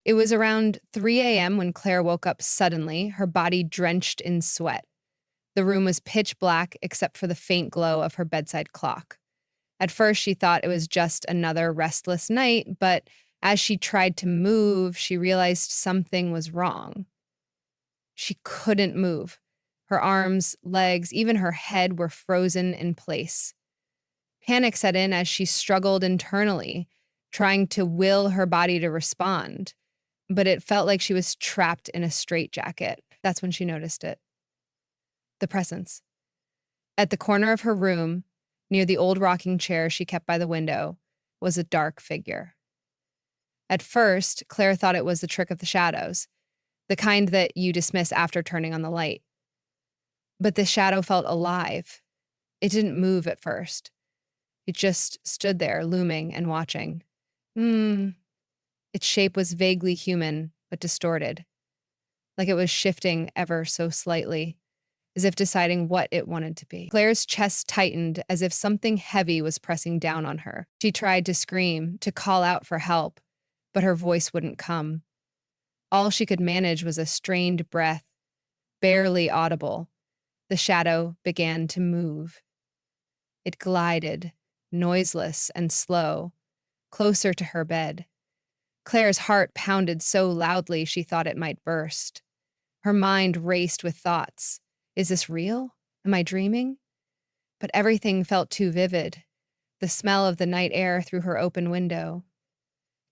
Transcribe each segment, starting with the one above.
It was around 3 a.m. when Claire woke up suddenly, her body drenched in sweat. The room was pitch black except for the faint glow of her bedside clock. At first, she thought it was just another restless night, but as she tried to move, she realized something was wrong. She couldn't move. Her arms, legs, even her head were frozen in place. Panic set in as she struggled internally, trying to will her body to respond, but it felt like she was trapped in a straitjacket. That's when she noticed it. The presence. At the corner of her room, near the old rocking chair she kept by the window, was a dark figure. At first, Claire thought it was the trick of the shadows, the kind that you dismiss after turning on the light. But the shadow felt alive. It didn't move at first. It just stood there, looming and watching. Its shape was vaguely human, but distorted, like it was shifting ever so slightly, as if deciding what it wanted to be. Claire's chest tightened as if something heavy was pressing down on her. She tried to scream, to call out for help, but her voice wouldn't come. All she could manage was a strained breath, barely audible. The shadow began to move. It glided, noiseless and slow, closer to her bed. Claire's heart pounded so loudly she thought it might burst. Her mind raced with thoughts. Is this real? Am I dreaming? But everything felt too vivid. The smell of the night air through her open window.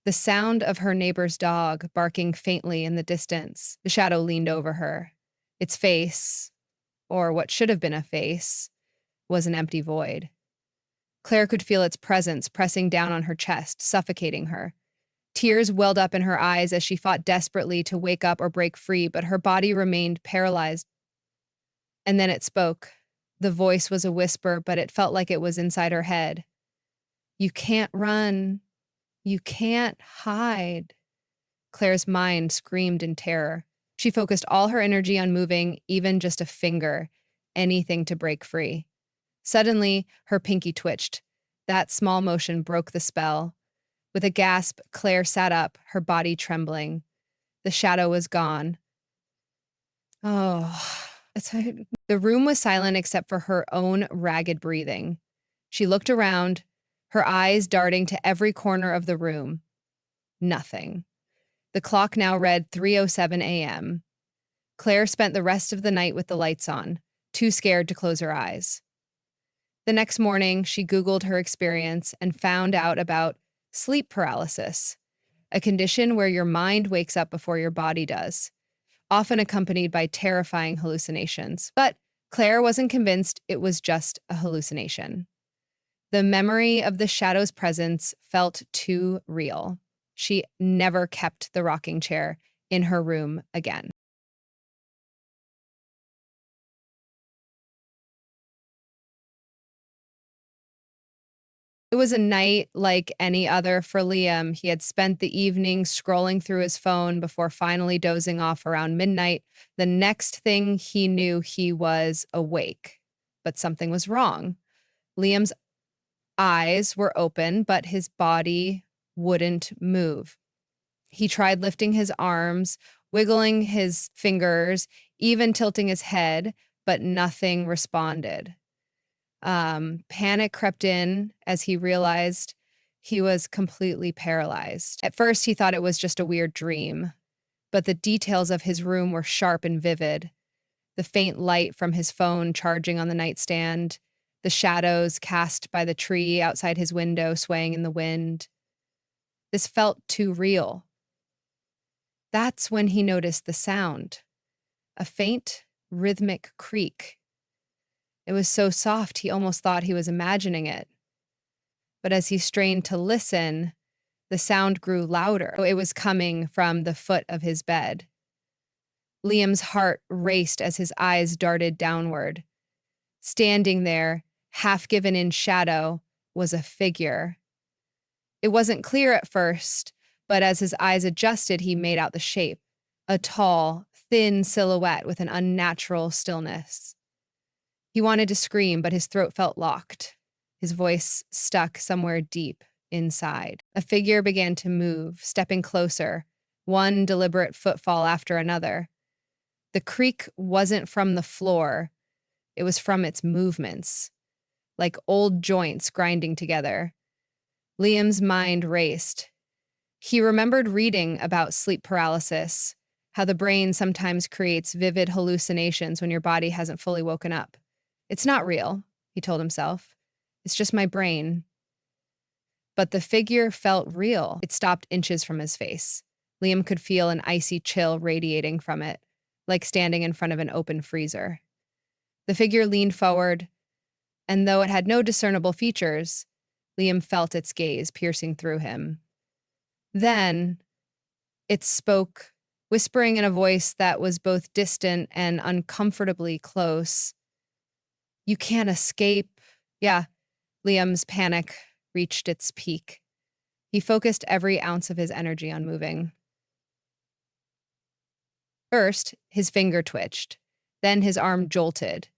The sound of her neighbor's dog barking faintly in the distance. The shadow leaned over her. Its face, or what should have been a face, was an empty void. Claire could feel its presence pressing down on her chest, suffocating her. Tears welled up in her eyes as she fought desperately to wake up or break free, but her body remained paralyzed. And then it spoke. The voice was a whisper, but it felt like it was inside her head. You can't run. You can't hide. Claire's mind screamed in terror. She focused all her energy on moving, even just a finger, anything to break free. Suddenly, her pinky twitched. That small motion broke the spell. With a gasp, Claire sat up, her body trembling. The shadow was gone. Oh, the room was silent except for her own ragged breathing. She looked around, her eyes darting to every corner of the room. Nothing. The clock now read 3:07 a.m. Claire spent the rest of the night with the lights on, too scared to close her eyes. The next morning, she Googled her experience and found out about sleep paralysis, a condition where your mind wakes up before your body does, often accompanied by terrifying hallucinations. But Claire wasn't convinced it was just a hallucination. The memory of the shadow's presence felt too real. She never kept the rocking chair in her room again. It was a night like any other for Liam. He had spent the evening scrolling through his phone before finally dozing off around midnight. The next thing he knew, he was awake. But something was wrong. Liam's eyes were open, but his body wouldn't move. He tried lifting his arms, wiggling his fingers, even tilting his head, but nothing responded. Panic crept in as he realized he was completely paralyzed. At first, he thought it was just a weird dream, but the details of his room were sharp and vivid. The faint light from his phone charging on the nightstand, the shadows cast by the tree outside his window swaying in the wind. This felt too real. That's when he noticed the sound, a faint, rhythmic creak. It was so soft he almost thought he was imagining it. But as he strained to listen, the sound grew louder. It was coming from the foot of his bed. Liam's heart raced as his eyes darted downward. Standing there, half given in shadow, was a figure. It wasn't clear at first, but as his eyes adjusted, he made out the shape. A tall, thin silhouette with an unnatural stillness. He wanted to scream, but his throat felt locked. His voice stuck somewhere deep inside. A figure began to move, stepping closer, one deliberate footfall after another. The creak wasn't from the floor, it was from its movements, like old joints grinding together. Liam's mind raced. He remembered reading about sleep paralysis, how the brain sometimes creates vivid hallucinations when your body hasn't fully woken up. It's not real, he told himself. It's just my brain. But the figure felt real. It stopped inches from his face. Liam could feel an icy chill radiating from it, like standing in front of an open freezer. The figure leaned forward, and though it had no discernible features, Liam felt its gaze piercing through him. Then, it spoke, whispering in a voice that was both distant and uncomfortably close. You can't escape. Yeah, Liam's panic reached its peak. He focused every ounce of his energy on moving. First, his finger twitched. Then his arm jolted.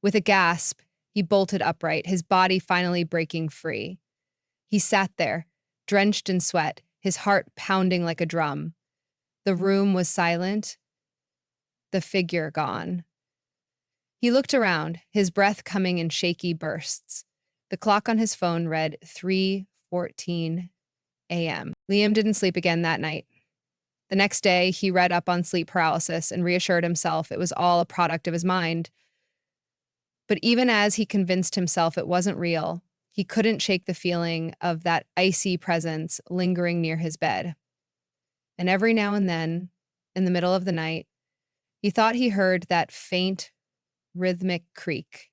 With a gasp, he bolted upright, his body finally breaking free. He sat there, drenched in sweat, his heart pounding like a drum. The room was silent, the figure gone. He looked around, his breath coming in shaky bursts. The clock on his phone read 3:14 a.m. Liam didn't sleep again that night. The next day, he read up on sleep paralysis and reassured himself it was all a product of his mind. But even as he convinced himself it wasn't real, he couldn't shake the feeling of that icy presence lingering near his bed. And every now and then, in the middle of the night, he thought he heard that faint, rhythmic creak.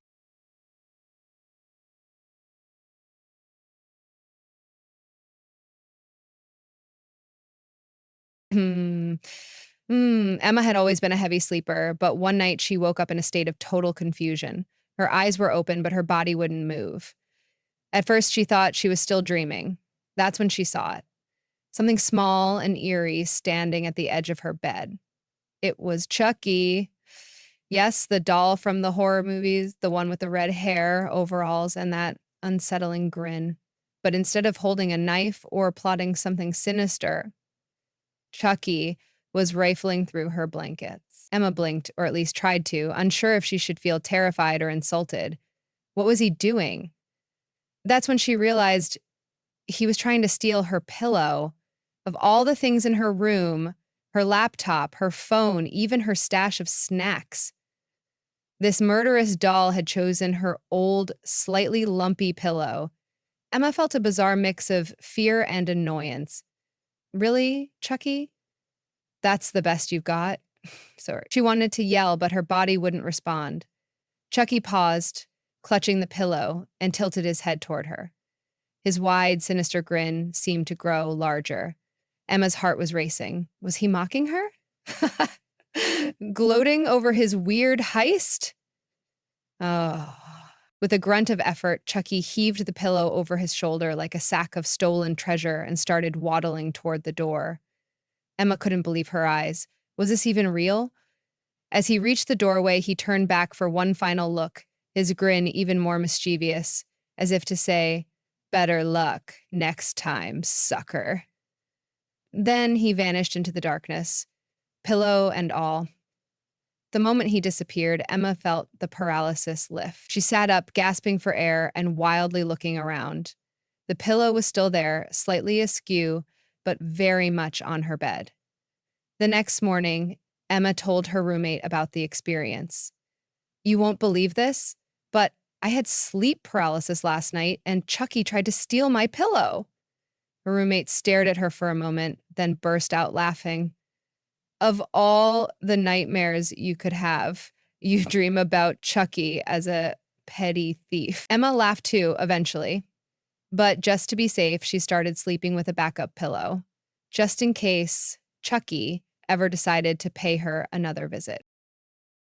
Hmm. Emma had always been a heavy sleeper, but one night she woke up in a state of total confusion. Her eyes were open, but her body wouldn't move. At first, she thought she was still dreaming. That's when she saw it. Something small and eerie standing at the edge of her bed. It was Chucky. Yes, the doll from the horror movies, the one with the red hair, overalls, and that unsettling grin. But instead of holding a knife or plotting something sinister, Chucky was rifling through her blankets. Emma blinked, or at least tried to, unsure if she should feel terrified or insulted. What was he doing? That's when she realized he was trying to steal her pillow. Of all the things in her room, her laptop, her phone, even her stash of snacks, this murderous doll had chosen her old, slightly lumpy pillow. Emma felt a bizarre mix of fear and annoyance. Really, Chucky? That's the best you've got? Sorry. She wanted to yell, but her body wouldn't respond. Chucky paused, clutching the pillow, and tilted his head toward her. His wide, sinister grin seemed to grow larger. Emma's heart was racing. Was he mocking her? Gloating over his weird heist? Oh. With a grunt of effort, Chucky heaved the pillow over his shoulder like a sack of stolen treasure and started waddling toward the door. Emma couldn't believe her eyes. Was this even real? As he reached the doorway, he turned back for one final look, his grin even more mischievous, as if to say, "Better luck next time, sucker." Then he vanished into the darkness, pillow and all. The moment he disappeared, Emma felt the paralysis lift. She sat up, gasping for air and wildly looking around. The pillow was still there, slightly askew, but very much on her bed. The next morning, Emma told her roommate about the experience. "You won't believe this, but I had sleep paralysis last night and Chucky tried to steal my pillow." Her roommate stared at her for a moment, then burst out laughing. Of all the nightmares you could have, you dream about Chucky as a petty thief. Emma laughed too, eventually. But just to be safe, she started sleeping with a backup pillow, just in case Chucky ever decided to pay her another visit.